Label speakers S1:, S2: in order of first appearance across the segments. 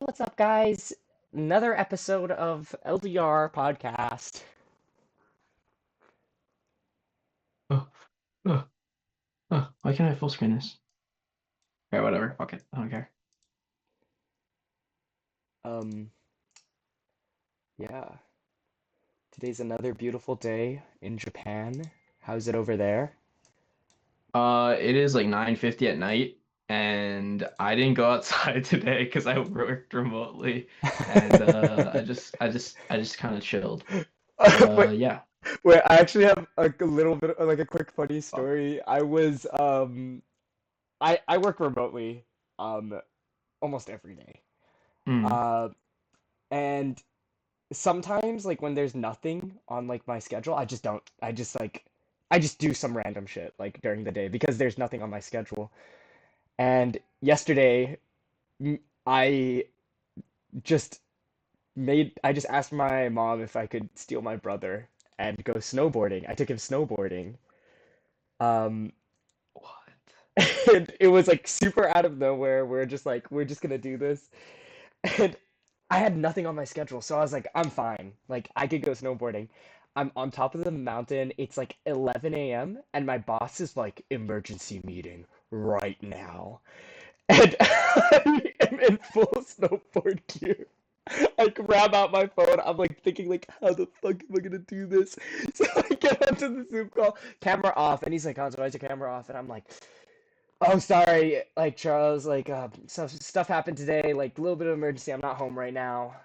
S1: What's up, guys? Another episode of LDR podcast.
S2: Oh, oh, why can't I full screen this? Okay, whatever. Fuck it. I don't care.
S1: Um, yeah, today's another beautiful day in Japan. How's it over there?
S2: It is like 9:50 at night, and I didn't go outside today because I worked remotely, and I just kind of chilled. But
S1: Wait,
S2: yeah.
S1: wait, I actually have a little bit like a quick funny
S2: Fuck.
S1: story. I work remotely um almost every day.
S2: Hmm.
S1: Uh, and sometimes like when there's nothing on like my schedule, I just do some random shit like during the day because there's nothing on my schedule. And yesterday I just I just asked my mom if I could steal my brother and go snowboarding. I took him snowboarding. Um
S2: What?
S1: and it was like super out of nowhere. We're just gonna do this. And I had nothing on my schedule, so I was like, I'm fine. Like, I could go snowboarding. I'm on top of the mountain. It's like 11 a.m., and my boss is like, emergency meeting right now. And I am in full snowboard gear. I grab out my phone. I'm like thinking like, how the fuck am I gonna do this? So I get onto the Zoom call, camera off, and he's like, Hans, why is your camera off? And I'm like, oh, sorry, like Charles, like stuff happened today, like a little bit of emergency. I'm not home right now.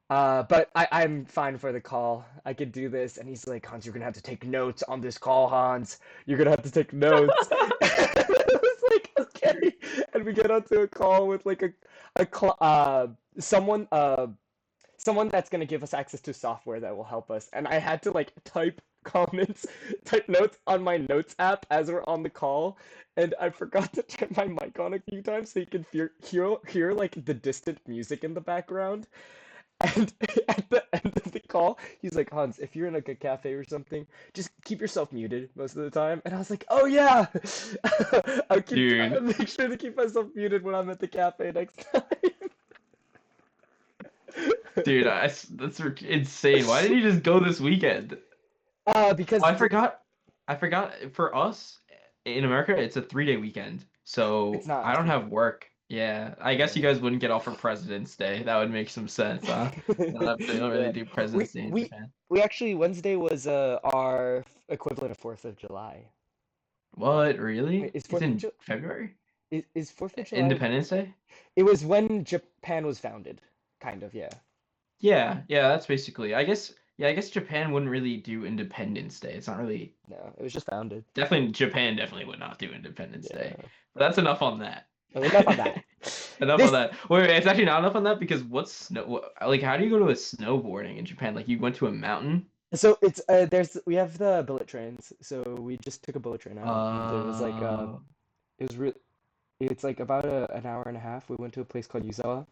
S1: But I'm fine for the call. I could do this. And he's like, Hans, you're gonna have to take notes on this call, Hans. You're gonna have to take notes. I was like, okay. And we get onto a call with like a cl someone someone that's going to give us access to software that will help us. And I had to like type comments, type notes on my notes app as we're on the call. And I forgot to turn my mic on a few times so you can hear like the distant music in the background. And at the end of the call, he's like, Hans, if you're in like a cafe or something, just keep yourself muted most of the time. And I was like, oh yeah, I'll
S2: Dude,
S1: make sure to keep myself muted when I'm at the cafe next time.
S2: dude, that's insane. Why didn't you just go this weekend?
S1: Because
S2: Oh, I forgot for us in America, it's a 3-day weekend.
S1: it's
S2: So
S1: not
S2: I don't
S1: actually.
S2: have work. Yeah, I guess you
S1: Yeah.
S2: guys wouldn't get off for President's Day. That would make some sense, huh? They don't really
S1: Yeah.
S2: do
S1: We
S2: President's Day in
S1: we
S2: Japan.
S1: we actually Wednesday was our equivalent of 4th of July.
S2: What,
S1: Wait,
S2: really?
S1: is
S2: It's
S1: 4th of
S2: in
S1: July
S2: February?
S1: is 4th of July?
S2: Independence Day?
S1: It was when Japan was founded, kind of, yeah.
S2: Yeah, yeah, that's basically. I guess Japan wouldn't really do Independence Day. It's not really
S1: No, it was just founded.
S2: definitely Japan definitely would not do Independence Day.
S1: Yeah.
S2: But that's enough on that.
S1: Well, enough on that.
S2: Enough on
S1: This
S2: that. Wait, it's actually not enough on that because like how do you go to a snowboarding in Japan? Like you went to a mountain?
S1: so it's there's we have the bullet trains. So we just took a bullet train out and it was like
S2: Uh,
S1: it was really it's like about an hour and a half. We went to a place called Yuzawa.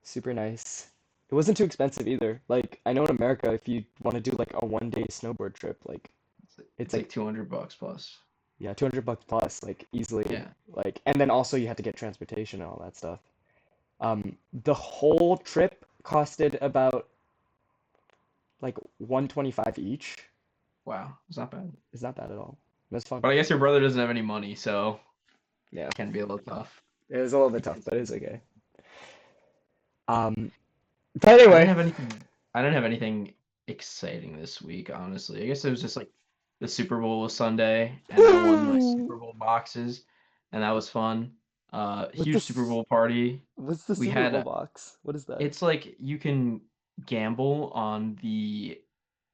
S1: Super nice. It wasn't too expensive either. Like I know in America, if you want to do like a 1 day snowboard trip, like it's
S2: it's like
S1: like
S2: 200 bucks plus.
S1: yeah, $200 plus, like easily.
S2: Yeah.
S1: Like and then also you have to get transportation and all that stuff. The whole trip costed about like 125 each.
S2: Wow, it's not bad.
S1: It's not bad at all. It was fun.
S2: But I guess your brother doesn't have any money, so
S1: Yeah,
S2: it can be a little tough.
S1: it was a little bit tough,
S2: Because
S1: but it's okay. Um, but
S2: I didn't
S1: anyway,
S2: have anything. I didn't have anything exciting this week, honestly. I guess it was just like the Super Bowl was Sunday, and I won my
S1: woo!
S2: Super Bowl boxes, and that was fun.
S1: What's
S2: Huge Super
S1: this?
S2: Bowl party.
S1: What's the
S2: We
S1: Super Bowl
S2: had.
S1: box? What is that?
S2: It's like you can gamble on the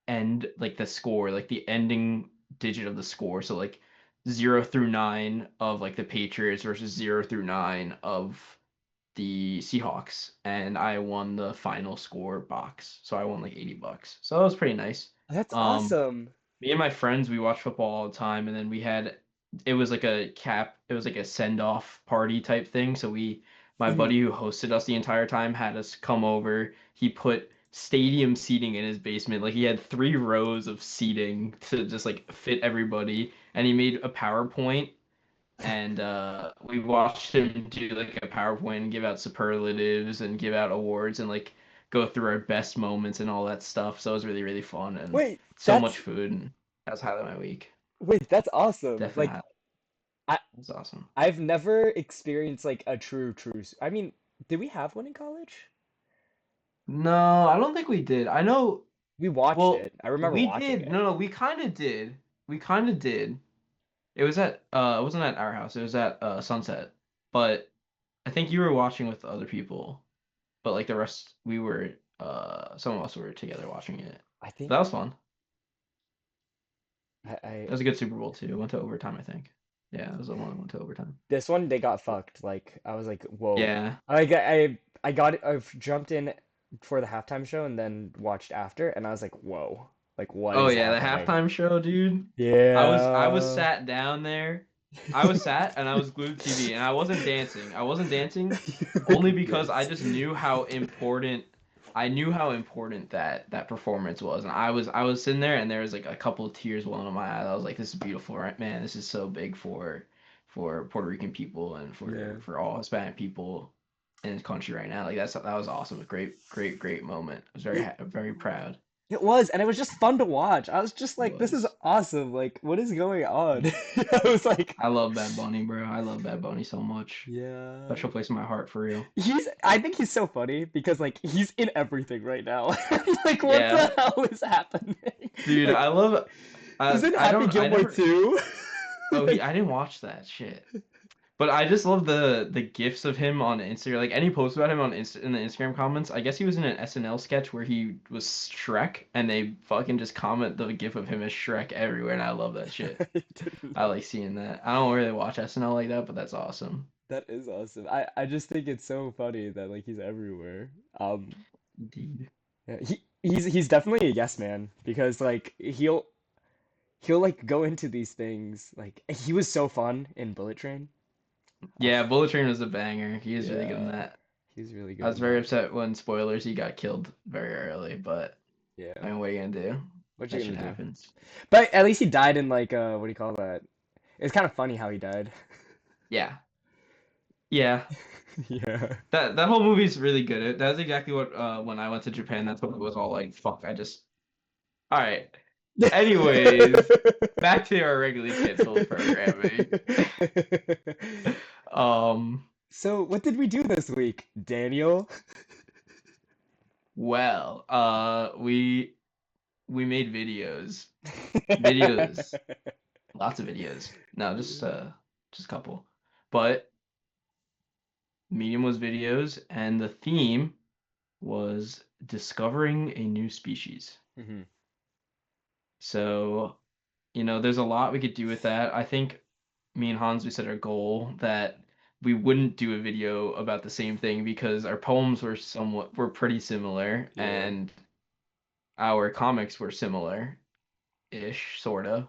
S2: end, like the score, like the ending digit of the score. So like 0 through 9 of like the Patriots versus 0 through 9 of the Seahawks, and I won the final score box. So I won like $80. So that was pretty nice.
S1: That's
S2: Um,
S1: awesome.
S2: Me and my friends, we watch football all the time, and then it was like it was like a send off party type thing. So my
S1: Mhm.
S2: buddy who hosted us the entire time had us come over. He put stadium seating in his basement. Like he had 3 rows of seating to just like fit everybody, and he made a PowerPoint and we watched him do like a PowerPoint and give out superlatives and give out awards and like go through our best moments and all that stuff. So it was really, really fun and
S1: Wait,
S2: so much
S1: that's
S2: food, and that was highlight of my week.
S1: wait, that's awesome.
S2: Definitely,
S1: Like I
S2: that was awesome.
S1: I've never experienced like a true. I mean, did we have one in college?
S2: No, I don't think we did. I know.
S1: We watched
S2: Well,
S1: it. I remember
S2: we
S1: watching
S2: did.
S1: it.
S2: No, no, we kind of did. We kind of did. It was at it wasn't at our house. It was at Sunset. But I think you were watching with other people. But like the rest, we were some of us were together watching it.
S1: I think
S2: That was fun.
S1: I
S2: That was a good Super Bowl too. It went to overtime, I think. Yeah, it was the one that went to overtime.
S1: this one they got fucked. Like I was like, whoa.
S2: Yeah.
S1: I got it. I jumped in for the halftime show and then watched after, and I was like, whoa. Like what
S2: Oh
S1: is
S2: yeah, the
S1: happening?
S2: halftime show, dude. I was
S1: Yeah.
S2: sat down there. I was sat and I was glued to TV and I wasn't dancing. I wasn't dancing only because I
S1: Yes.
S2: just knew how important I knew how important that performance was. And I was sitting there and there was like a couple of tears welling in my eyes. I was like, this is beautiful, right? Man, this is so big for Puerto Rican people and
S1: Yeah.
S2: for all Hispanic people in the country right now. Like that was awesome. A great, great, great moment. I was
S1: It
S2: very proud.
S1: it was, and it was just fun to watch. I was just
S2: It
S1: like, this is
S2: was.
S1: awesome. Like, what is going on? I was like,
S2: I love Bad Bunny, bro. I love Bad Bunny so much.
S1: yeah.
S2: Special place in my heart for real.
S1: I think he's so funny because like he's in everything right now. Like what
S2: Yeah,
S1: the hell is happening?
S2: dude,
S1: Like
S2: I love.
S1: he's in
S2: I
S1: Happy
S2: don't. I
S1: Gilmore
S2: never.
S1: too.
S2: Oh,
S1: Like
S2: I didn't watch that shit. But I just love the gifs of him on Instagram. Like any post about him on in the Instagram comments. I guess he was in an SNL sketch where he was Shrek, and they fucking just comment the gif of him as Shrek everywhere, and I love that shit.
S1: I didn't
S2: I
S1: know.
S2: like seeing that. I don't really watch SNL like that, but that's awesome.
S1: That is awesome. I just think it's so funny that like he's everywhere.
S2: Indeed.
S1: Yeah, he's definitely a yes man because like he'll like go into these things like he was so fun in Bullet Train. Oh,
S2: Yeah, Bullet Train was a banger. He is really good in
S1: yeah,
S2: that.
S1: he's really
S2: I
S1: good
S2: was
S1: in
S2: very
S1: that.
S2: upset when spoilers he got killed very early, but I
S1: Yeah,
S2: mean, what are you gonna do?
S1: what you
S2: That
S1: gonna
S2: shit
S1: do?
S2: happens.
S1: But at least he died in like what do you call that? It's kind of funny how he died.
S2: Yeah, yeah.
S1: Yeah.
S2: That whole movie's really good. That's exactly what when I went to Japan, that's what it was all like. Fuck, I just. All right. Anyways, back to our regularly scheduled programming. Um.
S1: So, what did we do this week, Daniel?
S2: Well, we made videos, lots of videos. No, just a couple, but. Medium was videos, and the theme was discovering a new species.
S1: Hmm.
S2: So, there's a lot we could do with that. I think me and Hans, we set our goal that we wouldn't do a video about the same thing because our poems were pretty similar
S1: Yeah.
S2: and our comics were similar-ish, sorta.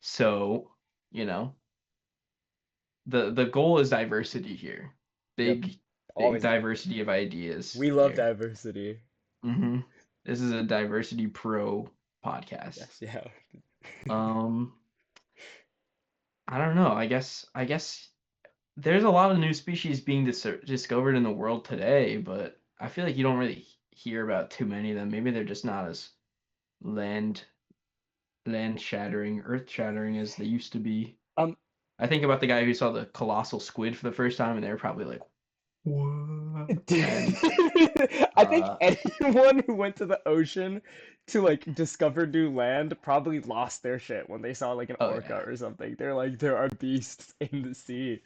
S2: So, you know, the goal is diversity here.
S1: Yep.
S2: Big, big
S1: Always
S2: diversity of ideas
S1: we love
S2: here.
S1: diversity.
S2: hmm This is a diversity pro podcast.
S1: Yes, yeah.
S2: Um, I don't know. I guess there's a lot of new species being discovered in the world today, but I feel like you don't really hear about too many of them. Maybe they're just not as land land shattering, earth shattering as they used to be.
S1: Um,
S2: I think about the guy who saw the colossal squid for the first time, and they were probably like, "What?" And
S1: I think
S2: uh,
S1: anyone who went to the ocean to like discover new land probably lost their shit when they saw like an
S2: oh
S1: orca
S2: yeah,
S1: or something. They're like, there are beasts in the sea.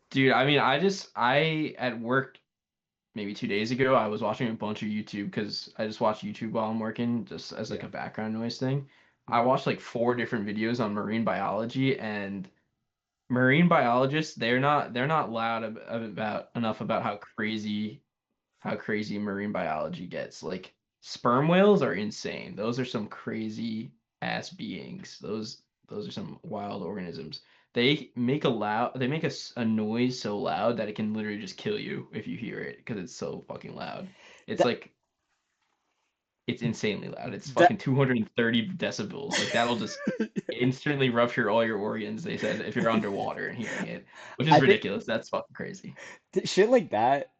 S2: dude. I mean, I at work maybe 2 days ago, I was watching a bunch of YouTube because I just watch YouTube while I'm working, just as like
S1: Yeah.
S2: a background noise thing. I
S1: Hmm.
S2: watched like four different videos on marine biology, and marine biologists, they're not loud about enough about how crazy marine biology gets. Like sperm whales are insane. Those are some crazy ass beings. Those are some wild organisms. They make a noise so loud that it can literally just kill you if you hear it because it's so fucking loud. It's
S1: That
S2: like it's insanely loud. It's
S1: That
S2: fucking 230 decibels. Like that'll just instantly rupture all your organs, they said, if you're underwater and hearing it, which is
S1: I think
S2: ridiculous. That's fucking crazy.
S1: shit like that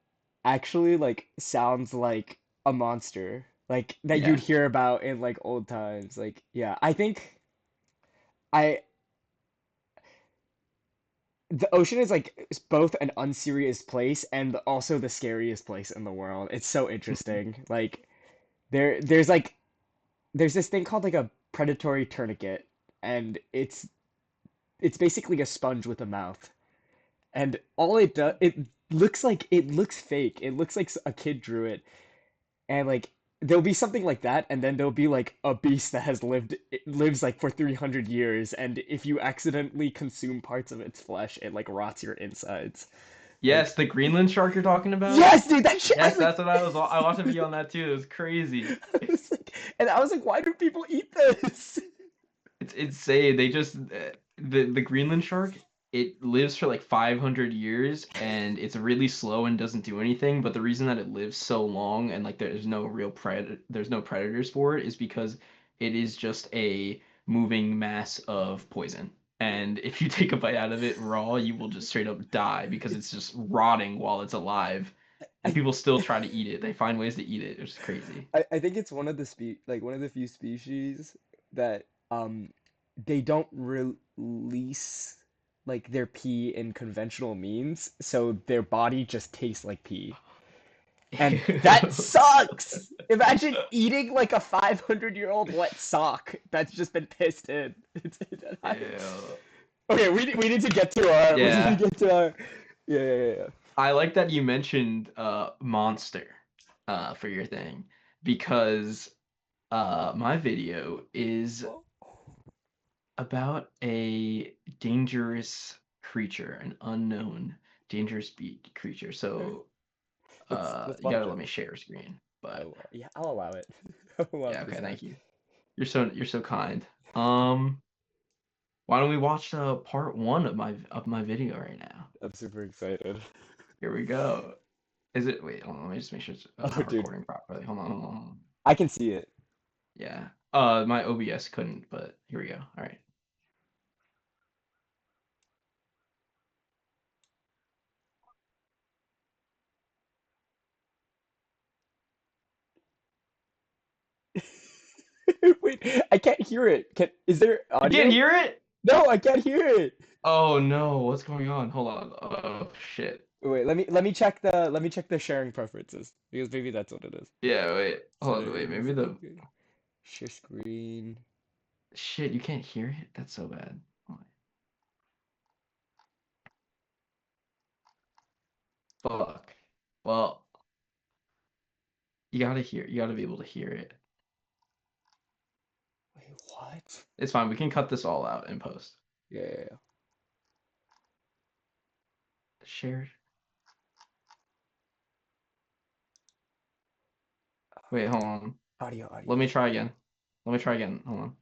S1: actually like sounds like a monster, like that you'd
S2: Yeah.
S1: hear about in like old times. Like, yeah, I think I the ocean is like it's both an unserious place and also the scariest place in the world. It's so
S2: Mhm.
S1: interesting. Like there's this thing called like a predatory tourniquet, and it's basically a sponge with a mouth. And all it does, it looks fake. It looks like a kid drew it, and like there'll be something like that, and then there'll be like a beast that has lived it lives like for 300 years, and if you accidentally consume parts of its flesh, it like rots your insides.
S2: Yes,
S1: Like,
S2: the Greenland shark you're talking about?
S1: yes, dude, that shit.
S2: Yes, that's what I was. I watched a video on that too. It was crazy.
S1: I was like, and I was like, why do people eat this?
S2: It's insane. They just the Greenland shark, it lives for like 500 years and it's really slow and doesn't do anything, but the reason that it lives so long and like there's no predators for it is because it is just a moving mass of poison. And if you take a bite out of it raw, you will just straight up die because it's just rotting while it's alive. And
S1: I
S2: people still try to eat it. They find ways to eat it. It's crazy.
S1: I think it's one of the one of the few species that they don't release like their pee in conventional means, so their body just tastes like pee. And that sucks! Imagine eating like a 500-year-old wet sock that's just been pissed in.
S2: Ew.
S1: Okay, we need to get to our we need to
S2: Yeah.
S1: get to our yeah.
S2: I like that you mentioned monster for your thing because my video is
S1: Whoa.
S2: about a dangerous creature, an unknown dangerous creature. So
S1: Let's
S2: you gotta
S1: watch
S2: let
S1: it.
S2: me share screen. But
S1: Oh, yeah, I'll allow it. I'll allow
S2: yeah,
S1: this
S2: okay,
S1: time.
S2: thank you. You're so kind. Um, why don't we watch part one of my video right now?
S1: I'm super excited.
S2: Here we go. Is it? Wait, hold on. Let me just make sure it's
S1: Oh,
S2: not
S1: dude,
S2: recording properly. Hold on.
S1: I can see it.
S2: Yeah. My OBS couldn't, but here we go. All right.
S1: Wait, I can't hear it. Is there
S2: You can't
S1: audio?
S2: hear it?
S1: No, I can't hear it.
S2: Oh no, what's going on? Hold on. Oh shit.
S1: Wait, let me check the sharing preferences because maybe that's what it is.
S2: Yeah, wait. Hold on, wait.
S1: Settings.
S2: Maybe the
S1: Okay. Share screen.
S2: shit, you can't hear it? That's so bad. Fuck. Well, you gotta be able to hear it.
S1: Wait, what?
S2: It's fine. We can cut this all out in post.
S1: Yeah.
S2: Share. Wait, hold on. Let
S1: Audio.
S2: me try again. Let me try again. Hold on.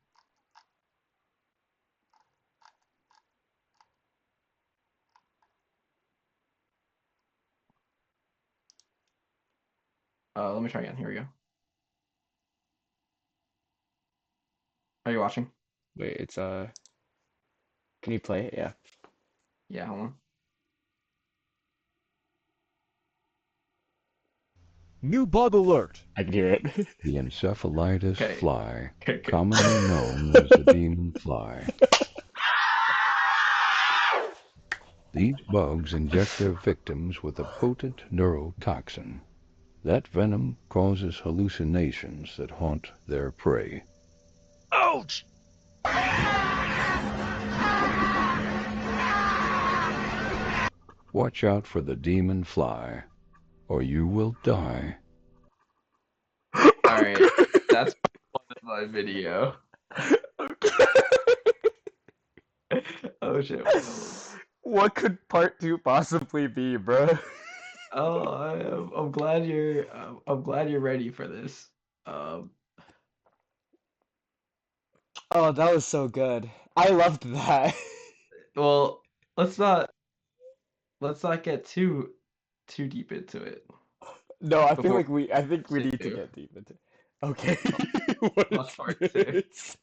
S2: Let me try again. Here we go. Are you watching?
S1: Wait, it's can you play it? Yeah.
S2: Yeah, hold on.
S3: New bug alert!
S1: I can hear it.
S4: The encephalitis
S2: Okay.
S4: fly,
S2: Okay.
S4: commonly known as the demon fly. These bugs inject their victims with a potent neurotoxin. That venom causes hallucinations that haunt their prey.
S3: Ouch!
S4: Watch out for the demon fly, or you will die.
S2: All right. That's my video. Oh shit. Wait, hold on.
S1: What could part two possibly be, bro?
S2: Oh, I'm glad you're ready for this. Um,
S1: Oh, that was so good. I loved that.
S2: well, let's not let's not get too deep into it
S1: No,
S2: before
S1: I think we
S2: we
S1: need to
S2: do.
S1: get deep into. Okay. What
S2: Plus
S1: is
S2: part 2.
S1: this?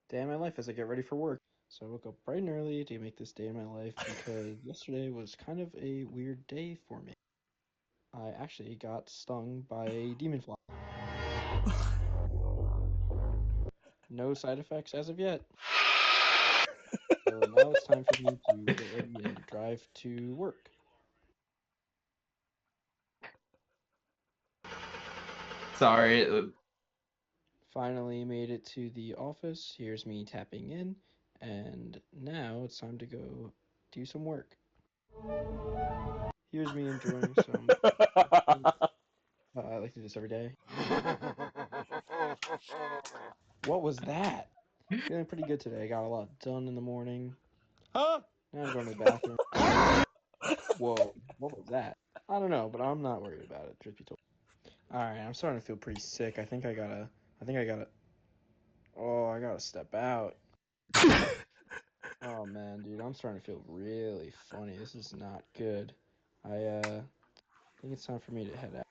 S5: Day in my life as I get ready for work. So I woke up bright and early to make this day in my life because yesterday was kind of a weird day for me. I actually got stung by a demon fly. No side effects as of yet. So now it's time for me to get ready and drive to work.
S2: Sorry.
S5: Finally made it to the office. Here's me tapping in, and now it's time to go do some work. Here's me enjoying some. I like to do this every day. What was that? Feeling pretty good today. I got a lot done in the morning. Huh? Now I'm going to the bathroom. Whoa, what was that? I don't know, but I'm not worried about it, truth be told. Alright, I'm starting to feel pretty sick. I think I gotta. Oh, I gotta step out. Oh man, dude, I'm starting to feel really funny. This is not good. I think it's time for me to head out.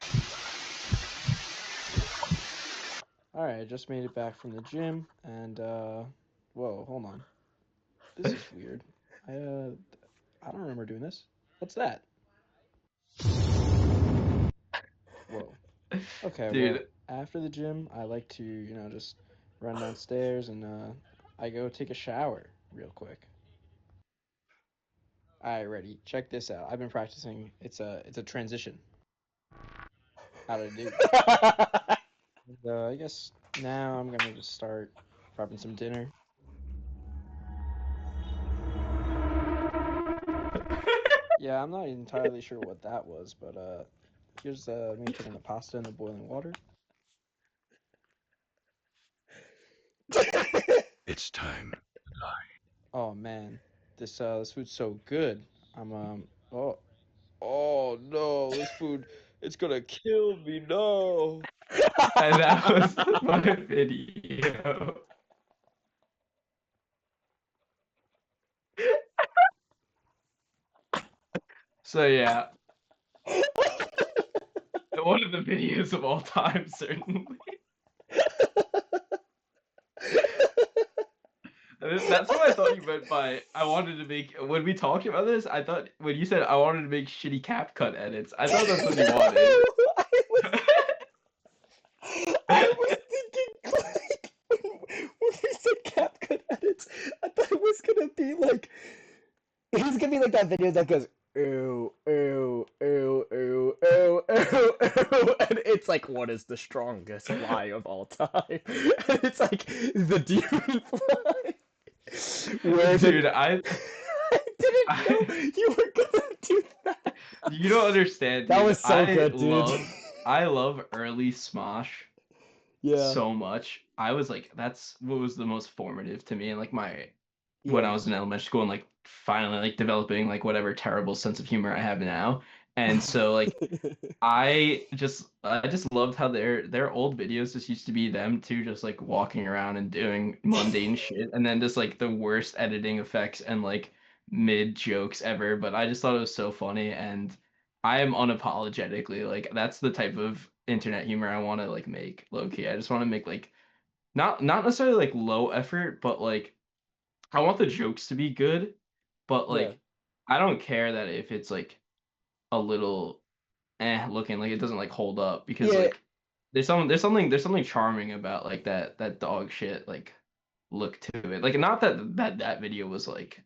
S5: Alright, I just made it back from the gym, and whoa, hold on. This is weird. I don't remember doing this. What's that? Whoa. Okay, well,
S2: Dude,
S5: after the gym, I like to, just run downstairs and I go take a shower real quick. Alright, ready. Check this out. I've been practicing. It's a transition. How to do. And, I guess now I'm gonna just start prepping some dinner. Yeah, I'm not entirely sure what that was, but here's me putting the pasta in the boiling water.
S4: It's time.
S5: Oh man, this food's so good. I'm oh no, this food it's gonna kill me. No.
S2: and that was my video. So yeah, one of the videos of all time, certainly. That's what I thought you meant by I wanted to make. When we talked about this, I thought when you said I wanted to make shitty cap cut edits, I thought that's what you wanted.
S1: I was thinking like when we said CapCut edits, I thought it was gonna be like that video that goes ooh ooh ooh ooh ooh ooh ooh, and it's like what is the strongest fly of all time? And it's like the demon fly. Where did
S2: Dude, I
S1: I didn't know
S2: I
S1: you were gonna do that.
S2: you don't understand,
S1: That
S2: dude.
S1: was so good, dude.
S2: I love early Smosh
S1: Yeah,
S2: so much. I was like, that's what was the most formative to me, and like my when I
S1: yeah.
S2: was in elementary school and like finally like developing like whatever terrible sense of humor I have now. And so like I just loved how their old videos just used to be them too, just like walking around and doing mundane shit, and then just like the worst editing effects and like mid jokes ever. But I just thought it was so funny, and I am unapologetically like that's the type of internet humor I want to like make low key. I just want to make like not necessarily like low effort, but like I want the jokes to be good, but
S1: Yeah.
S2: like I don't care that if it's like a little looking like it doesn't like hold up because
S1: Yeah,
S2: like there's something charming about like that dog shit like look to it. Like not that video was like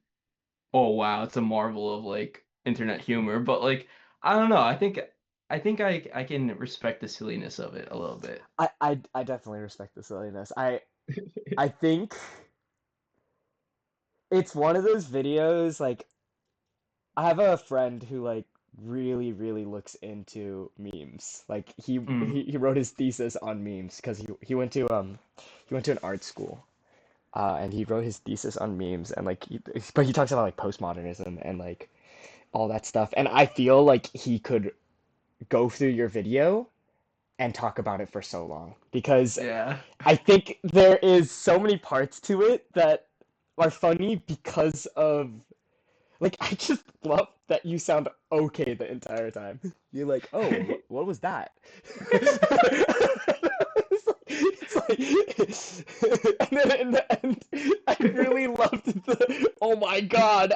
S2: oh wow, it's a marvel of like internet humor, but like I don't know. I think I can respect the silliness of it a little bit.
S1: I definitely respect the silliness. I think it's one of those videos like I have a friend who like really really looks into memes. Like he
S2: Mm.
S1: he, he wrote his thesis on memes because he went to an art school. And he wrote his thesis on memes and like but he talks about like postmodernism and like all that stuff. And I feel like he could go through your video and talk about it for so long because
S2: Yeah.
S1: I think there is so many parts to it that are funny because of like I just love that you sound okay the entire time. You're like, oh, what was that? And then in the end, I really loved the, oh my God,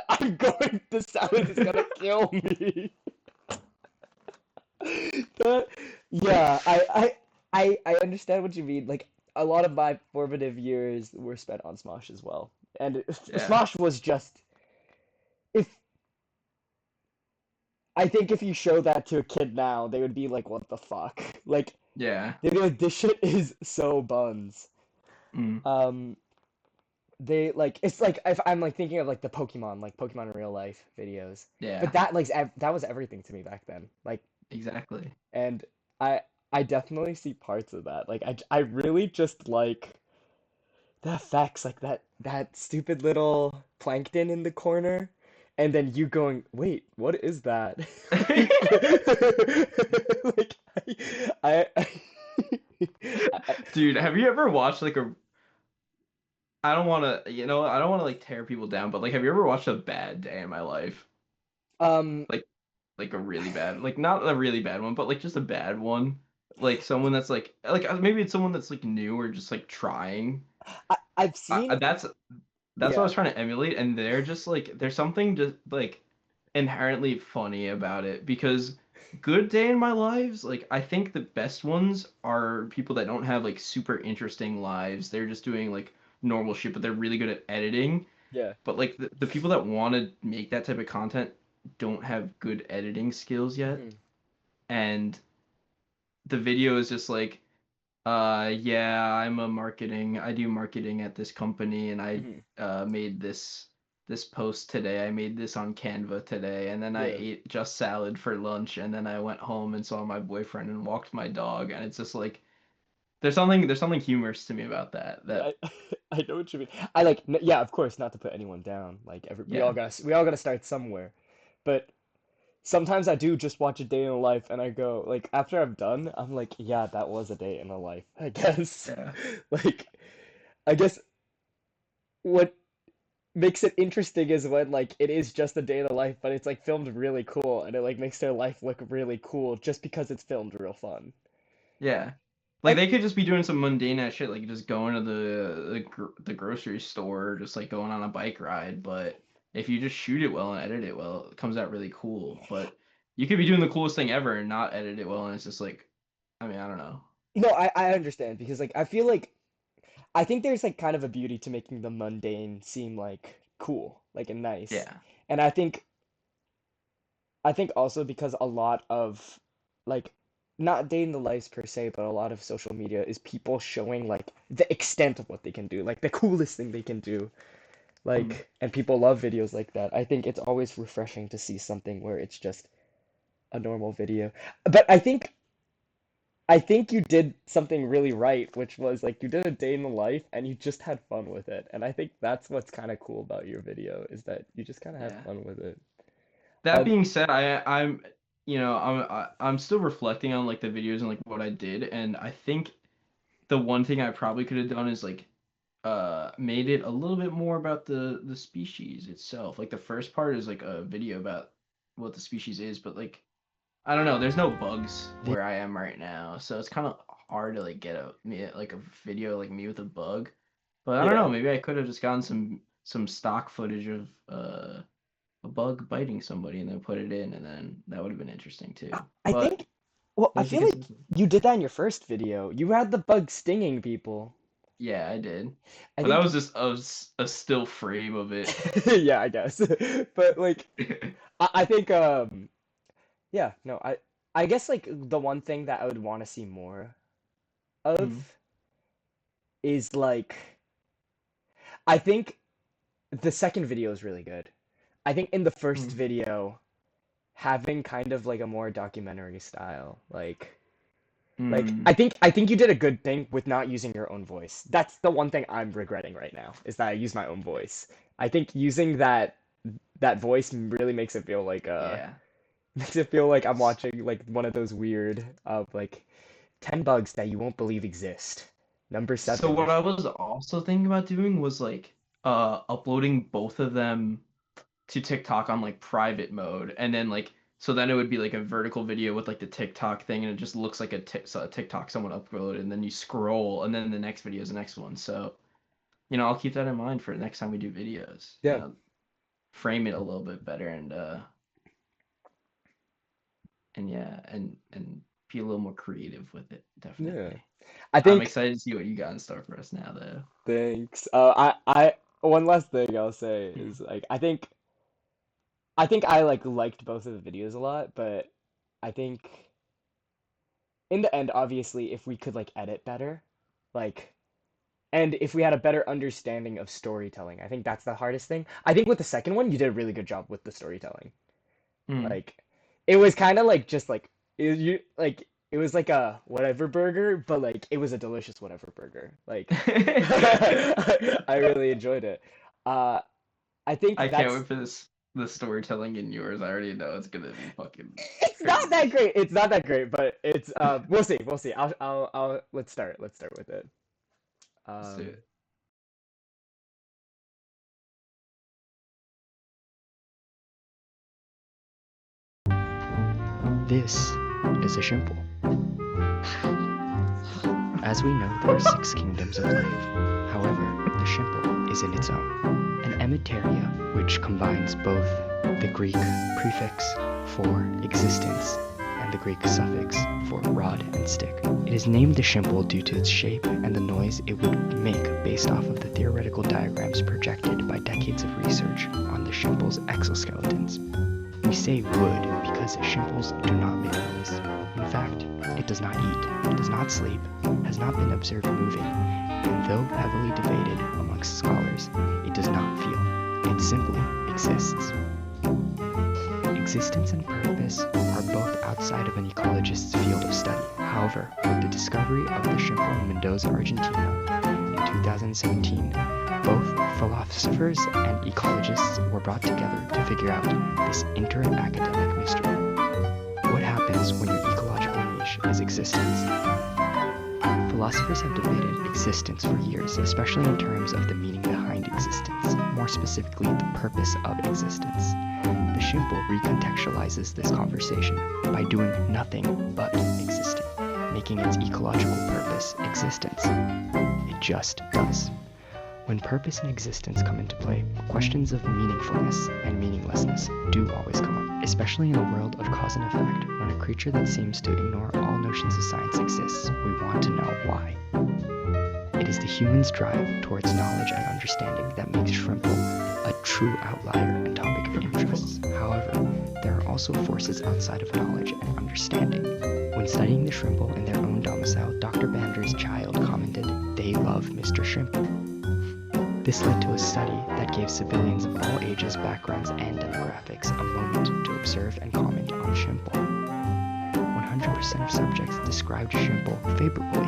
S1: this sound is gonna kill me. That, yeah, I understand what you mean. Like, a lot of my formative years were spent on Smosh as well. And
S2: Yeah.
S1: Smosh was just, if I think if you show that to a kid now, they would be like, "What the fuck?" Like
S2: Yeah.
S1: they'd be like, "This shit is so buns."
S2: Mm.
S1: Um, they like it's like if I'm like thinking of like the Pokemon, like Pokemon in real life videos, but
S2: Yeah.
S1: that like that was everything to me back then. Like,
S2: Exactly.
S1: and I I definitely see parts of that. Like I really just like the effects, like that stupid little plankton in the corner, and then you going, "Wait, what is that?" Like, I
S2: Dude, have you ever watched like a I don't want to, I don't want to like tear people down, but like have you ever watched a bad day in my life?
S1: um
S2: Like a really bad, like not a really bad one, but like just a bad one. Like someone that's like maybe it's someone that's like new or just like trying.
S1: I've seen,
S2: That's what I
S1: yeah,
S2: was trying to emulate, and they're just like there's something just like inherently funny about it because good day in my lives, like I think the best ones are people that don't have like super interesting lives. They're just doing like normal shit, but they're really good at editing.
S1: yeah.
S2: But like the people that want to make that type of content don't have good editing skills yet,
S1: Mhm,
S2: and the video is just like yeah, I do marketing at this company and I
S1: mhm,
S2: made this post today. I made this on Canva today and then I
S1: yeah.
S2: ate just salad for lunch and then I went home and saw my boyfriend and walked my dog and it's just like there's something humorous to me about that.
S1: Yeah,
S2: That
S1: I know what you mean. I like, yeah, of course, not to put anyone down. Like
S2: yeah.
S1: we all gotta start somewhere. But sometimes I do just watch a day in a life and I go, like, after I'm done, I'm like, yeah, that was a day in a life, I guess.
S2: Yeah.
S1: Like, I guess what makes it interesting is when like it is just a day in the life, but it's like filmed really cool and it like makes their life look really cool just because it's filmed real fun.
S2: Yeah. Like
S1: And
S2: they could just be doing some mundane ass shit, like just going to the grocery store, just like going on a bike ride. But if you just shoot it well and edit it well, it comes out really cool. But you could be doing the coolest thing ever and not edit it well, and it's just like, I mean, I don't know.
S1: no, I understand because like I feel like I think there's like kind of a beauty to making the mundane seem like cool, like and nice.
S2: Yeah.
S1: And I think also because a lot of like not day in the lives per se, but a lot of social media is people showing like the extent of what they can do, like the coolest thing they can do.
S2: Mm.
S1: Like, and people love videos like that. I think it's always refreshing to see something where it's just a normal video. But I think you did something really right, which was like you did a day in the life and you just had fun with it. And I think that's what's kind of cool about your video is that you just kind of had
S2: Yeah.
S1: fun with it.
S2: That
S1: Um,
S2: being said, I'm still reflecting on like the videos and like what I did, and I think the one thing I probably could have done is like made it a little bit more about the species itself. Like the first part is like a video about what the species is, but like I don't know, there's no bugs
S1: the,
S2: where I am right now, so it's kind of hard to like get like a video like me with a bug. But I don't
S1: yeah.
S2: know, maybe I could have just gotten some stock footage of a bug biting somebody and then put it in, and then that would have been interesting too.
S1: I
S2: But
S1: think, well, I
S2: those
S1: feel like
S2: inconsistent.
S1: you did that in your first video. You had the bug stinging people.
S2: Yeah, I did.
S1: I
S2: But that
S1: think,
S2: was just a still frame of it.
S1: yeah, I guess. But like, I think, yeah, no, I guess like the one thing that I would want to see more of
S2: Mm,
S1: is like, I think the second video is really good. I think in the first
S2: mm,
S1: video, having kind of like a more documentary style, like
S2: mm.
S1: I think you did a good thing with not using your own voice. That's the one thing I'm regretting right now, is that I use my own voice. I think using that voice really makes it feel like
S2: Yeah.
S1: makes it feel like I'm watching like one of those weird like 10 bugs that you won't believe exist. Number
S2: So
S1: 7,
S2: what
S1: there's
S2: I was also thinking about doing was like uploading both of them to TikTok on like private mode, and then like so then it would be like a vertical video with like the TikTok thing, and it just looks like a TikTok someone uploaded, and then you scroll, and then the next video is the next one. So I'll keep that in mind for next time we do videos.
S1: Yeah.
S2: Frame it a little bit better, and yeah, and be a little more creative with it. Definitely.
S1: Yeah.
S2: I'm
S1: think
S2: excited to see what you got in store for us now, though.
S1: thanks. One last thing I'll say is like I think I liked both of the videos a lot, but I think in the end, obviously, if we could like edit better, like, and if we had a better understanding of storytelling, I think that's the hardest thing. I think with the second one, you did a really good job with the storytelling. Like, it was kind of like just like it was like a whatever burger, but like it was a delicious whatever burger. Like, I really enjoyed it. I think
S2: I can't
S1: that's
S2: wait for the storytelling in yours. I already know it's gonna be fucking
S1: it's not that
S2: crazy.
S1: great. It's not that great, but it's we'll see. We'll see. I'll let's start. Let's start with it.
S2: Let's do
S1: Um
S2: it.
S6: This is a shimple. As we know, there are 6 kingdoms of life. However, the shimple is in its own. An emetaria which combines both the Greek prefix for existence and the Greek suffix for rod and stick. It is named the shimple due to its shape and the noise it would make based off of the theoretical diagrams projected by decades of research on the shimple's exoskeletons. We say would because shimples do not make noise. In fact, it does not eat, does not sleep, has not been observed moving, and though heavily debated amongst scholars, it does not feel. It simply exists. Existence and purpose are both outside of an ecologist's field of study. However, with the discovery of the shimple in Mendoza, Argentina in 2017, both philosophers and ecologists were brought together to figure out this inter-academic mystery. What happens when your ecological niche is existence? Philosophers have debated existence for years, especially in terms of the meaning behind existence, more specifically the purpose of existence. The shimple recontextualizes this conversation by doing nothing but existing, making its ecological purpose existence. It just does. When purpose and existence come into play, questions of meaningfulness and meaninglessness do always come up, especially in a world of cause and effect. When a creature that seems to ignore all notions of science exists, we want to know why. It is the human's drive towards knowledge and understanding that makes Shrimple a true outlier and topic of interest. However, there are also forces outside of knowledge and understanding. When studying the Shrimple in their own domicile, Dr. Bander's child commented, "They love Mr. Shrimple." This led to a study that gave civilians of all ages, backgrounds, and demographics a moment to observe and comment on Shimple. 100% of subjects described Shimple favorably,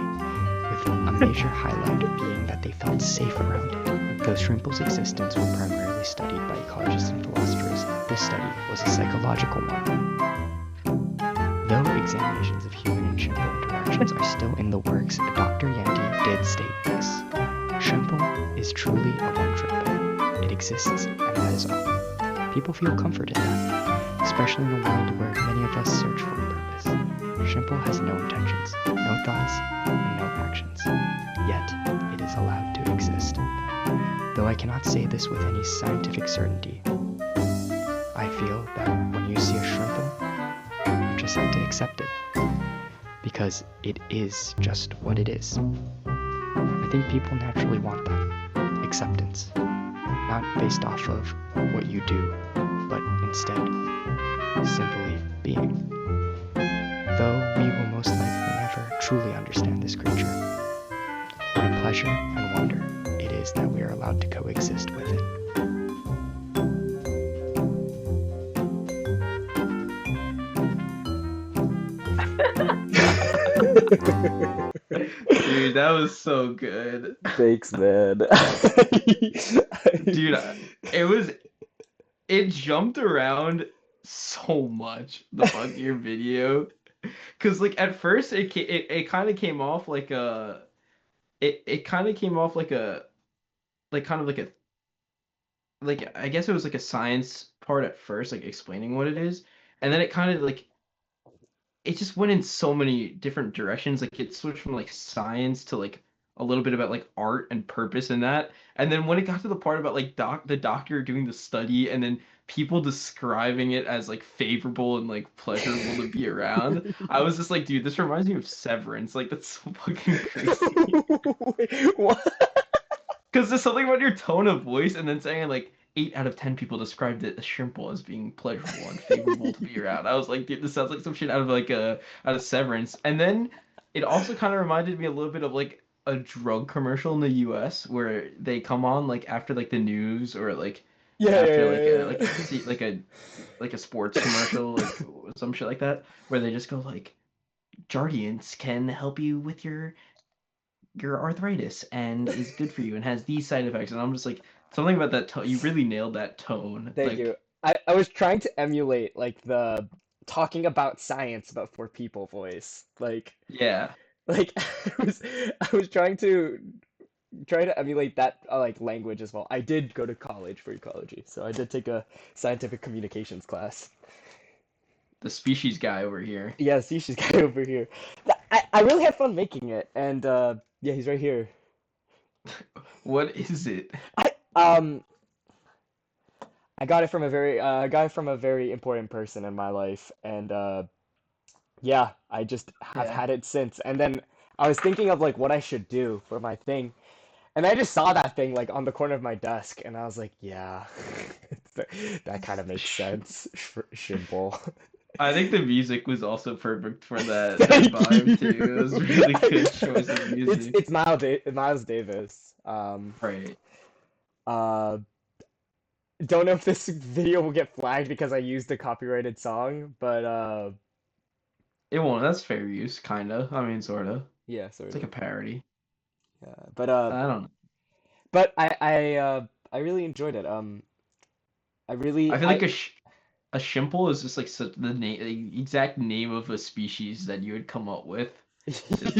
S6: with a major highlight being that they felt safe around it. Though Shrimple's existence were primarily studied by ecologists and philosophers, this study was a psychological one. Though examinations of human and Shimple interactions are still in the works, Dr. Yanti did state this. Shimple is truly a one-trip. It exists, and that is all. People feel comfort in that, especially in a world where many of us search for a purpose. Shimple has no intentions, no thoughts, and no actions. Yet, it is allowed to exist. Though I cannot say this with any scientific certainty, I feel that when you see a Shrimple, you just have to accept it. Because it is just what it is. I think people naturally want that. Acceptance. Not based off of what you do, but instead, simply being. Though we will most likely never truly understand this creature, my pleasure and wonder it is that we are allowed to coexist with it.
S2: Dude, that was so good.
S1: Thanks, man.
S2: Dude, it jumped around so much, the your video. Cause like at first it kind of came off like a it kind of came off like a like kind of like a like I guess it was like a science part at first, like explaining what it is, and then it kind of like it just went in so many different directions. Like it switched from like science to like a little bit about like art and purpose and that. And then when it got to the part about like the doctor doing the study and then people describing it as like favorable and like pleasurable to be around, I was just like, dude, this reminds me of Severance. Like that's so fucking crazy.
S1: Wait, what?
S2: Because there's something about your tone of voice and then saying like 8 out of 10 people described it as Shrimple as being pleasurable and favorable to be around. I was like, dude, this sounds like some shit out of like a out of Severance. And then it also kind of reminded me a little bit of like a drug commercial in the US where they come on like after like the news or like
S1: Yeah, yeah,
S2: after
S1: yeah,
S2: like
S1: yeah.
S2: a see like a sports commercial like some shit like that where they just go like Jardians can help you with your arthritis and is good for you and has these side effects. And I'm just like, something about that tone. You really nailed that tone.
S1: Thank you.
S2: Like,
S1: I was trying to emulate like the talking about science but for people voice.
S2: yeah,
S1: Like I was trying to emulate that like language as well. I did go to college for ecology, so I did take a scientific communications class.
S2: the species guy over here.
S1: Yeah, see, she's guy over here. I really had fun making it, and yeah, he's right here.
S2: What is it?
S1: I um I got it from a very important person in my life, and yeah, I just have
S2: Yeah.
S1: had it since. And then I was thinking of like what I should do for my thing, and I just saw that thing like on the corner of my desk, and I was like, yeah, that kind of makes sense. Shimple.
S2: I think the music was also perfect for that
S1: Thank
S2: vibe too. It was
S1: you.
S2: really good choice of music.
S1: It's Miles Davis.
S2: Right.
S1: Uh, don't know if this video will get flagged because I used a copyrighted song, but
S2: It won't. That's fair use, kinda. I mean, sorta.
S1: yeah,
S2: It's
S1: sort
S2: like a
S1: of.
S2: parody.
S1: Yeah, but
S2: I don't know.
S1: I really enjoyed it. I really
S2: I feel
S1: I
S2: like a shimple is just like such the name, the exact name of a species that you would come up with. Just like,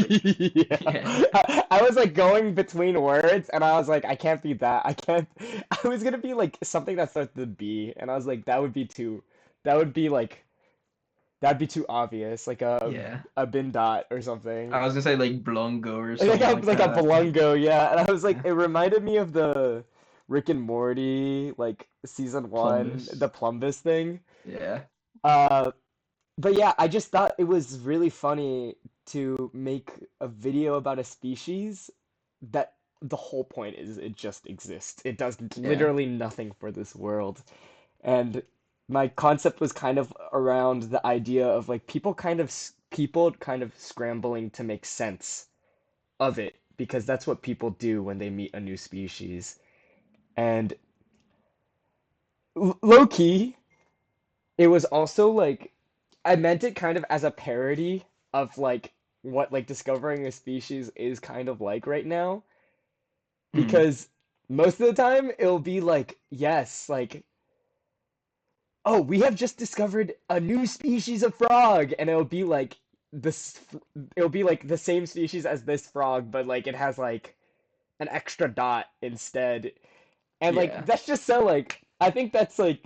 S1: yeah.
S2: yeah.
S1: I was like going between words and I was like I can't be that. I can't I was gonna be like something that starts with B and I was like that would be like that'd be too obvious, like
S2: Yeah.
S1: a bin dot or something.
S2: I was gonna say like Blungo or
S1: Like
S2: something like
S1: like a
S2: that.
S1: Belungo, yeah. And I was like
S2: Yeah.
S1: it reminded me of the Rick and Morty like season 1,
S2: Plumbus.
S1: the Plumbus thing.
S2: Yeah.
S1: Uh but yeah, I just thought it was really funny to make a video about a species that the whole point is it just exists. It does
S2: Yeah.
S1: literally nothing for this world. And my concept was kind of around the idea of like people kind of scrambling to make sense of it because that's what people do when they meet a new species. And low key, it was also like I meant it kind of as a parody of like what like discovering a species is kind of like right now
S2: Hmm.
S1: because most of the time it'll be like yes, like oh, we have just discovered a new species of frog and this it'll be like the same species as this frog but like it has like an extra dot instead. And like
S2: Yeah.
S1: that's just so like I think that's like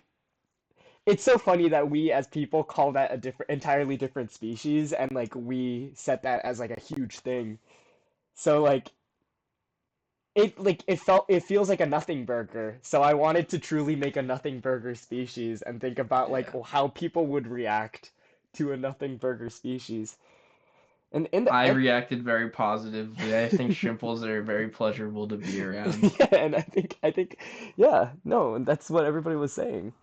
S1: it's so funny that we as people call that a entirely different species and like we set that as like a huge thing. So it feels like a nothing burger. So I wanted to truly make a nothing burger species and think about like
S2: Yeah.
S1: how people would react to a nothing burger species. And in the
S2: I
S1: end,
S2: reacted very positively. I think shimples are very pleasurable to be around.
S1: yeah, and I think yeah, no, that's what everybody was saying.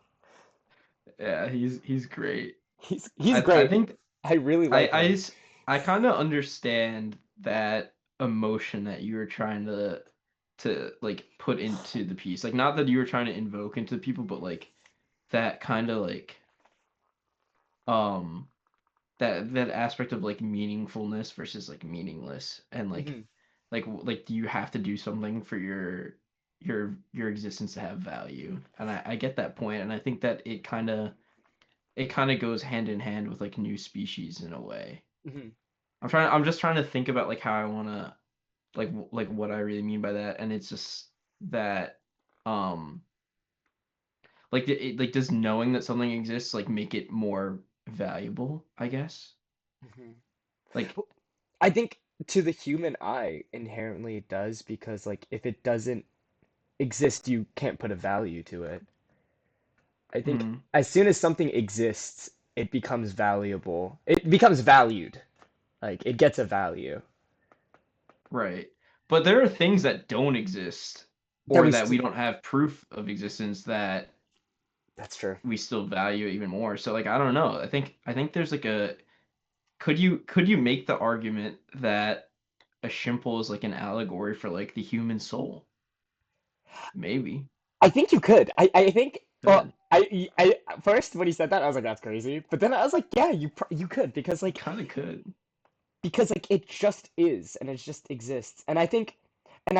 S2: Yeah, he's great.
S1: He's
S2: I
S1: great.
S2: think
S1: I really
S2: I
S1: like
S2: I
S1: him.
S2: s- I kind of understand that emotion that you were trying to like put into the piece. Like not that you were trying to invoke into people, but like that kind of like um that aspect of like meaningfulness versus like meaningless and
S1: Hmm.
S2: like do you have to do something for your existence to have value? And I get that point, and I think that it kind of goes hand in hand with like new species in a way.
S1: Hmm.
S2: I'm just trying to think about like how I want to like what I really mean by that, and it's just that um Like, like does knowing that something exists like make it more valuable, I guess?
S1: Mhm.
S2: Like,
S1: I think to the human eye, inherently it does because like if it doesn't exist, you can't put a value to it. I think
S2: hmm,
S1: as soon as something exists, it becomes valuable. It becomes valued. Like it gets a value
S2: right. But there are things that don't exist
S1: that
S2: or
S1: we
S2: that we
S1: st
S2: don't have proof of existence that
S1: That's true.
S2: we still value even more. So like I don't know. I think there's like a could you make the argument that a shimple is like an allegory for like the human soul? Maybe.
S1: I think you could. I think. Well,
S2: Could.
S1: I first when he said that, I was like, that's crazy. But then I was like, yeah, you could
S2: Kind of could.
S1: because like it just is and it just exists. And I think, and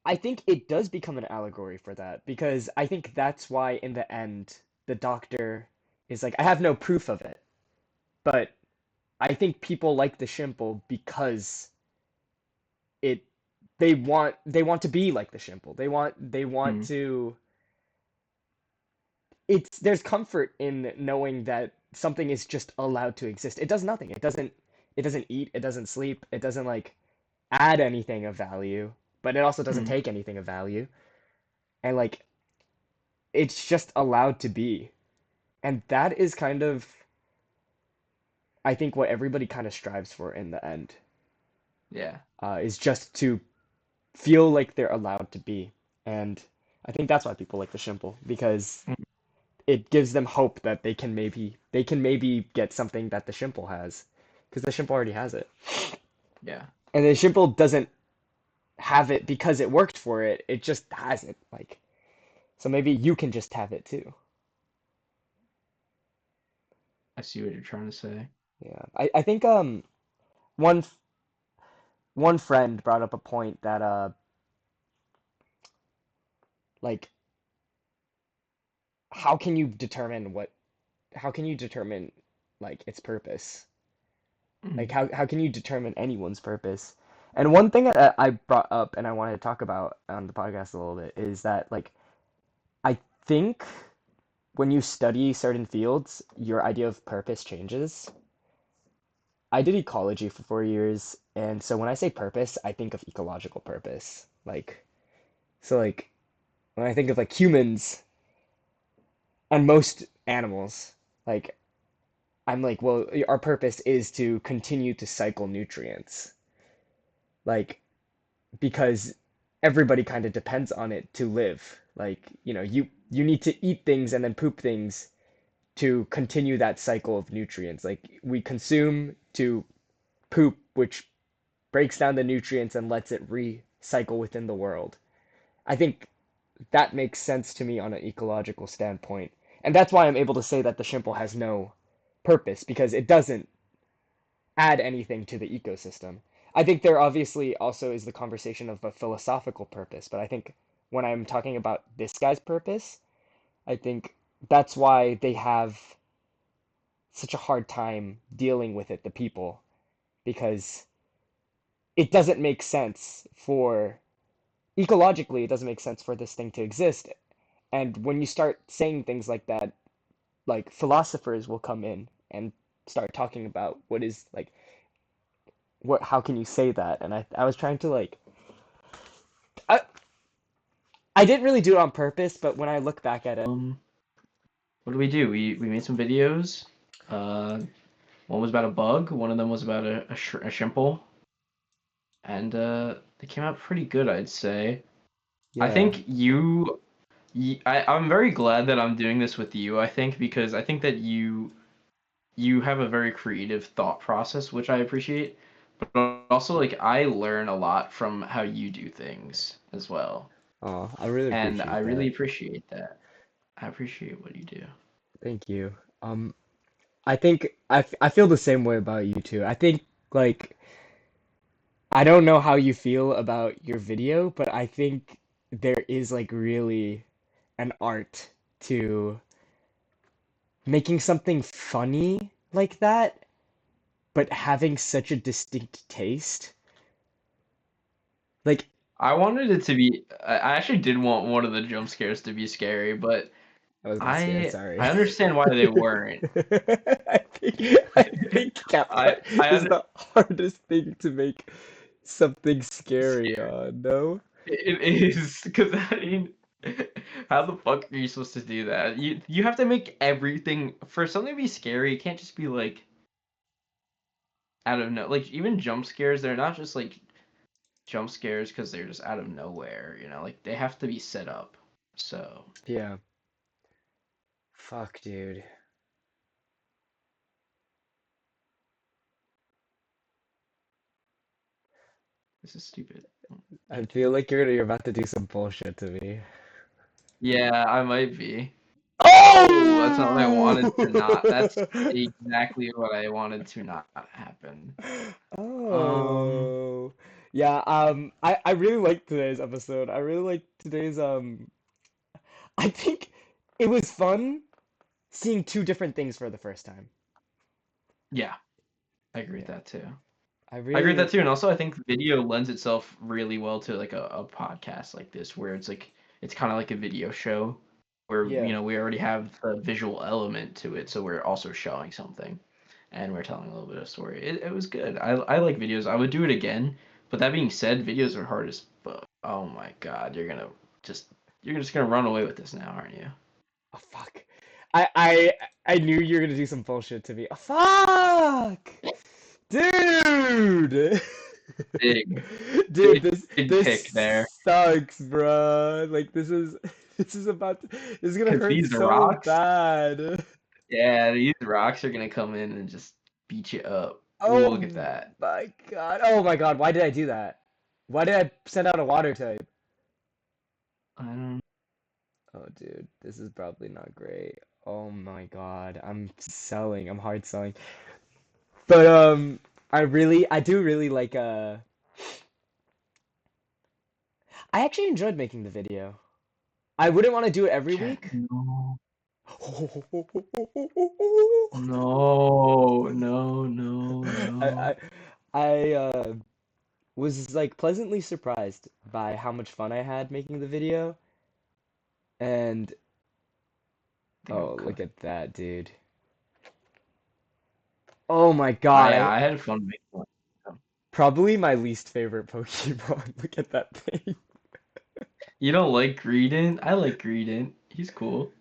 S1: I think it does become an allegory for that because I think that's why in the end the doctor is like, I have no proof of it, but I think people like the Shimple because it they want to be like the Shimple. They want
S2: Hmm.
S1: to it's there's comfort in knowing that something is just allowed to exist. It does nothing. It doesn't eat, it doesn't sleep, it doesn't like add anything of value, but it also doesn't
S2: Hmm.
S1: take anything of value. And like it's just allowed to be. And that is kind of I think what everybody kind of strives for in the end,
S2: Yeah.
S1: is just to feel like they're allowed to be. And I think that's why people like the Shimple because
S2: Mhm.
S1: it gives them hope that they can maybe get something that the Shimple has, because the Shimple already has it,
S2: Yeah.
S1: and the Shimple doesn't have it because it worked for it. It just has it, like so maybe you can just have it too.
S2: I see what you're trying to say.
S1: Yeah, I think one one friend brought up a point that like how can you determine what how can you determine like its purpose? Like
S2: Mhm.
S1: how can you determine anyone's purpose? And one thing that I brought up and I wanted to talk about on the podcast a little bit is that like I think when you study certain fields, your idea of purpose changes. I did ecology for 4 years, and so when I say purpose, I think of ecological purpose. Like when I think of like humans and most animals, like I'm like, well, our purpose is to continue to cycle nutrients. Like because everybody kind of depends on it to live. Like, you need to eat things and then poop things to continue that cycle of nutrients. Like we consume to poop, which breaks down the nutrients and lets it recycle within the world. I think that makes sense to me on an ecological standpoint. And that's why I'm able to say that the Shimple has no purpose because it doesn't add anything to the ecosystem. I think there obviously also is the conversation of a philosophical purpose, but I think when I'm talking about this guy's purpose, I think that's why they have such a hard time dealing with it, the people, because it doesn't make sense for ecologically, it doesn't make sense for this thing to exist. And when you start saying things like that, like philosophers will come in and start talking about what is like what how can you say that? And I was trying to like I I didn't really do it on purpose, but when I look back at it,
S2: What did we do? We made some videos. Uh, one was about a bug. One of them was about a shimple, and they came out pretty good, I'd say. I
S1: yeah.
S2: think I'm very glad that I'm doing this with you. I think because I think that you have a very creative thought process, which I appreciate. But also, like, I learn a lot from how you do things as well,
S1: Oh, I really
S2: and I
S1: appreciate
S2: really
S1: that.
S2: appreciate that. I appreciate what you do.
S1: Thank you. I think I feel the same way about you too. I think like I don't know how you feel about your video, but I think there is like really an art to making something funny like that, but having such a distinct taste. Like,
S2: I wanted it to be. I actually did want one of the jump scares to be scary, but
S1: I was not scared.
S2: I
S1: Sorry.
S2: I understand why they weren't.
S1: I think
S2: I
S1: Catfight
S2: I
S1: is
S2: under,
S1: the hardest thing to make something scary on. No.
S2: it is because I mean, how the fuck are you supposed to do that? You have to make everything for something to be scary. It can't just be like out of no, like even jump scares. They're not just like jump scares because they're just out of nowhere. You know, like they have to be set up. So
S1: Yeah. Fuck, dude.
S2: this is stupid.
S1: I feel like you're about to do some bullshit to me.
S2: Yeah, I might be. Oh, that's not what I wanted to not. That's
S1: Oh!
S2: exactly what I wanted to not happen. Um,
S1: Oh. Yeah, I really liked today's episode. I really liked today's I think it was fun seeing two different things for the first time.
S2: yeah, I agree with
S1: Yeah.
S2: that too.
S1: I
S2: I agree with that
S1: really
S2: too, and also I think video lends itself really well to like a podcast like this, where it's like it's kind of like a video show, where
S1: yeah.
S2: we already have the visual element to it, so we're also showing something, and we're telling a little bit of story. It was good. I like videos. I would do it again, but that being said, videos are hard as fuck. Oh my God, just you're just gonna run away with this now, aren't you?
S1: Oh fuck. I I I knew you were gonna do some bullshit to me. Oh fuck! Dude!
S2: Big,
S1: Dude,
S2: big,
S1: this
S2: big pick there.
S1: sucks, bruh. Like this is this is gonna
S2: Cause
S1: hurt
S2: these
S1: so
S2: rocks,
S1: bad.
S2: yeah, these rocks are gonna come in and just beat you up. Ooh, look at
S1: Oh
S2: that.
S1: my god. Oh my god, why did I do that? Why did I send out a water type?
S2: I don't.
S1: Oh dude, this is probably not great. Oh my god, I'm selling. I'm hard selling. But I do really like I actually enjoyed making the video. I wouldn't want to do it every
S2: Chat,
S1: week.
S2: no, no, no, no, no.
S1: I I was like pleasantly surprised by how much fun I had making the video. And
S2: I think I'm
S1: oh, look
S2: cooked.
S1: at that, dude. Oh my
S2: I
S1: God,
S2: I had fun making one.
S1: probably my least favorite Pokemon. Look at that thing.
S2: You don't like Greedent? I like Greedent. He's cool.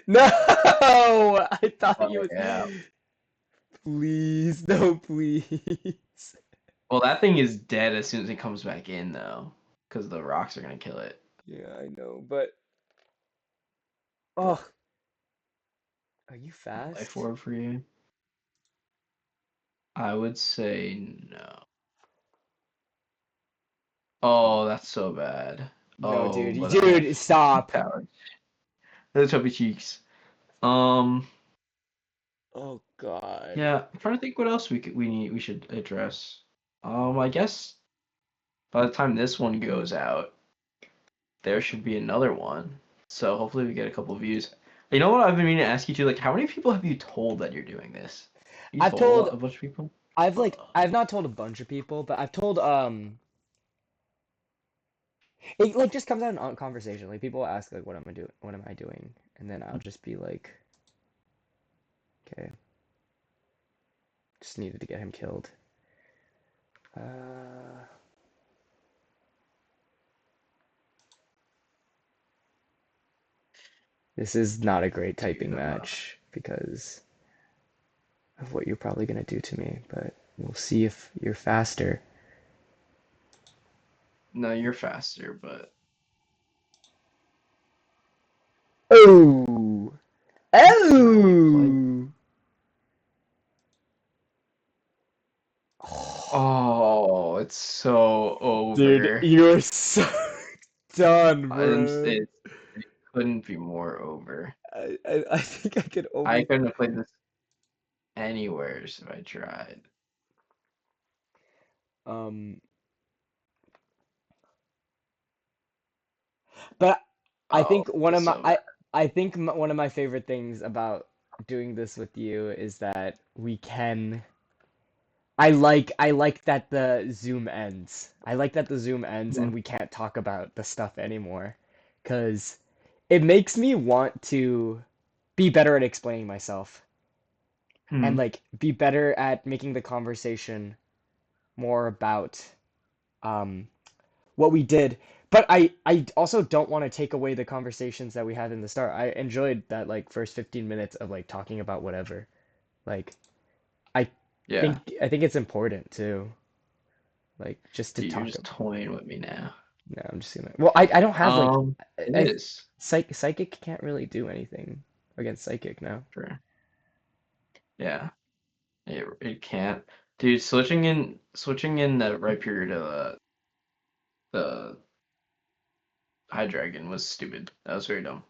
S1: No, I thought
S2: Oh
S1: you was.
S2: yeah.
S1: Please, no, please.
S2: Well, that thing is dead as soon as it comes back in, though, because the rocks are gonna kill it.
S1: Yeah, I know, but oh, are you
S2: Life
S1: fast?
S2: orb for you? I would say no. Oh, that's so bad.
S1: No,
S2: Oh,
S1: dude,
S2: but I have
S1: dude, stop.
S2: power. The chubby cheeks. Um,
S1: Oh God.
S2: yeah, I'm trying to think what else we should address. I guess by the time this one goes out, there should be another one. So hopefully we get a couple views. You know what I've been meaning to ask you too? Like, how many people have you told that you're doing this? You
S1: I've
S2: told
S1: told,
S2: a bunch of people?
S1: I've not told a bunch of people, but I've told it like just comes out in conversation. Like people ask like, what am I doing? And then I'll just be like, okay, just needed to get him killed. Uh, this is not a great
S2: Dude,
S1: typing match because of what you're probably gonna do to me, but we'll see if you're faster.
S2: no, you're faster, but
S1: Oh!
S2: see how we play.
S1: Oh!
S2: Oh, it's so
S1: Dude,
S2: over.
S1: you're so done, bro.
S2: It couldn't be more over.
S1: I think I could
S2: I
S1: almost.
S2: couldn't have played this anywhere if I tried.
S1: Um, but I
S2: Oh,
S1: think one of my
S2: so bad.
S1: I think one of my favorite things about doing this with you is that we can. I like that the Zoom ends. I like that the Zoom ends and we can't talk about the stuff anymore, 'cause it makes me want to be better at explaining myself and
S2: Hmm.
S1: like be better at making the conversation more about um what we did. But I also don't want to take away the conversations that we had in the start. I enjoyed that like first 15 minutes of like talking about whatever. Like I
S2: Yeah.
S1: I think it's important too. Like just to
S2: Dude, you're
S1: talk.
S2: just toying with me now.
S1: No, I'm just gonna. Well, I don't have like
S2: It
S1: I
S2: is.
S1: psychic can't really do anything against psychic now.
S2: Sure. Yeah. It can't. Dude, switching in the right period of the High Dragon was stupid. That was very dumb.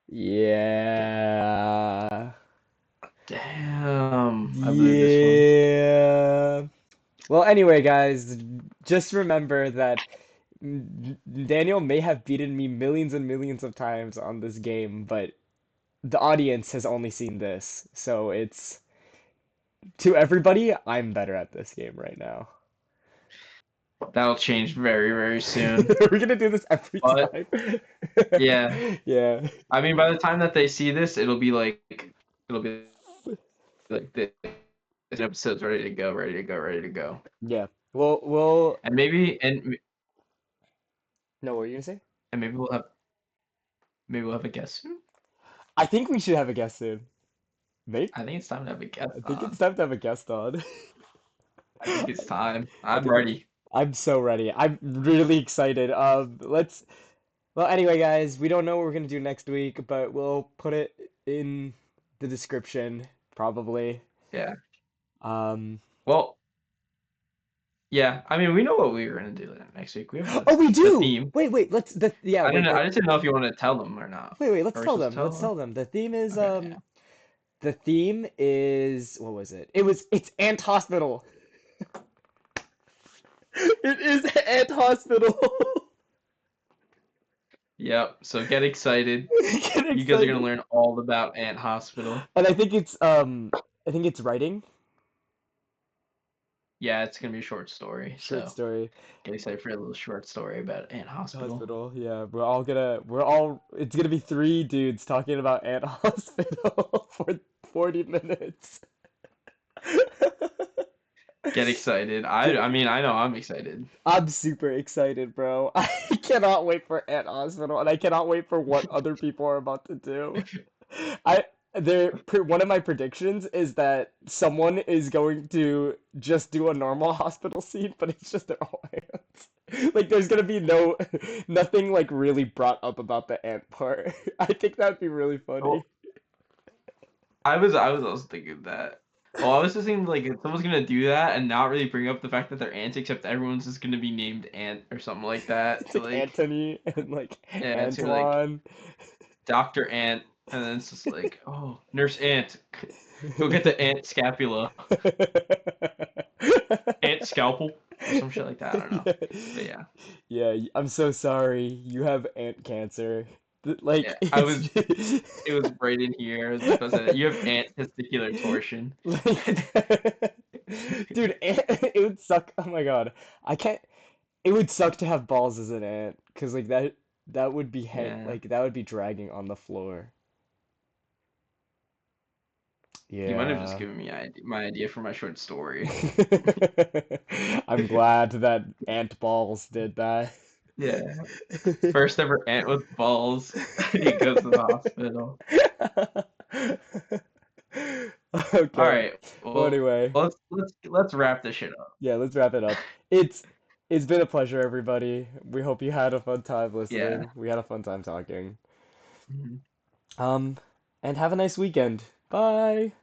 S1: Yeah.
S2: Damn. I blew this one.
S1: Yeah. Well, anyway, guys, just remember that Daniel may have beaten me millions and millions of times on this game, but the audience has only seen this. So it's to everybody, I'm better at this game right now.
S2: That'll change very, very soon.
S1: We're gonna do this every
S2: But
S1: time.
S2: yeah.
S1: Yeah.
S2: I mean, by the time that they see this, it'll be like this episode's ready to go, ready to go, ready to go.
S1: Yeah. We'll
S2: And
S1: no, what were you gonna say?
S2: maybe we'll have a guest soon.
S1: I think we should have a guest soon. Maybe.
S2: I think it's time to have a guest
S1: I think it's
S2: on.
S1: time to have a guest on.
S2: I think it's time.
S1: I
S2: I'm
S1: think it's
S2: ready.
S1: I'm so ready. I'm really excited. Well, anyway, guys, we don't know what we're gonna do next week, but we'll put it in the description, probably.
S2: Yeah.
S1: Um,
S2: Well, yeah. I mean, we know what we were gonna do next week. We have
S1: oh, we
S2: the
S1: do!
S2: theme.
S1: Wait, yeah,
S2: I don't
S1: wait,
S2: know. I just didn't know if you want to tell them or not.
S1: let's
S2: Are we
S1: tell
S2: supposed to
S1: them. Let's
S2: tell them?
S1: tell them.
S2: Okay. Yeah.
S1: The theme is, what was it? It's Ant Hospital. It is Ant Hospital.
S2: Yep. So get excited.
S1: Get
S2: You guys are gonna
S1: excited.
S2: learn all about Ant Hospital.
S1: And I think it's writing,
S2: Yeah, it's gonna be a short story.
S1: short
S2: So
S1: story.
S2: get excited for a little short story about Ant Hospital.
S1: Hospital. Yeah, it's gonna be three dudes talking about Ant Hospital for 40 minutes.
S2: Get excited.
S1: Get
S2: I mean, I know I'm excited.
S1: I'm super excited, bro. I cannot wait for Ant Hospital, and I cannot wait for what other people are about to do. I one of my predictions is that someone is going to just do a normal hospital scene, but it's just their whole ants. Like there's gonna be nothing like really brought up about the ant part. I think that'd be really funny.
S2: Well, I was also thinking that. Oh, I was just thinking like if someone's gonna do that and not really bring up the fact that they're ants, except everyone's just gonna be named Ant or something like that.
S1: It's
S2: So
S1: like
S2: like,
S1: Anthony and like
S2: yeah, it's gonna be like
S1: Antoine.
S2: Dr. Ant, and then it's just like, oh, Nurse Ant, go get the ant scapula, ant scalpel, or some shit like that. I don't know, but yeah,
S1: Yeah, I'm so sorry. You have ant cancer. Like
S2: yeah.
S1: it's
S2: It was right in here. I was just about to say that. You have ant testicular torsion.
S1: like dude, it would suck. Oh my God. I can't It would suck to have balls as an ant, 'cause like that would be
S2: Yeah,
S1: that would be dragging on the floor.
S2: you might have just
S1: Yeah.
S2: given me my idea for my short story.
S1: I'm glad that ant balls did that.
S2: Yeah, first ever ant with balls. He goes to the hospital. All
S1: Okay.
S2: right,
S1: Well,
S2: well,
S1: anyway,
S2: let's wrap this shit up.
S1: yeah, let's wrap it up. It's it's been a pleasure, everybody. We hope you had a fun time
S2: Yeah.
S1: listening. We had a fun time talking.
S2: Mhm.
S1: Um, and have a nice weekend. Bye.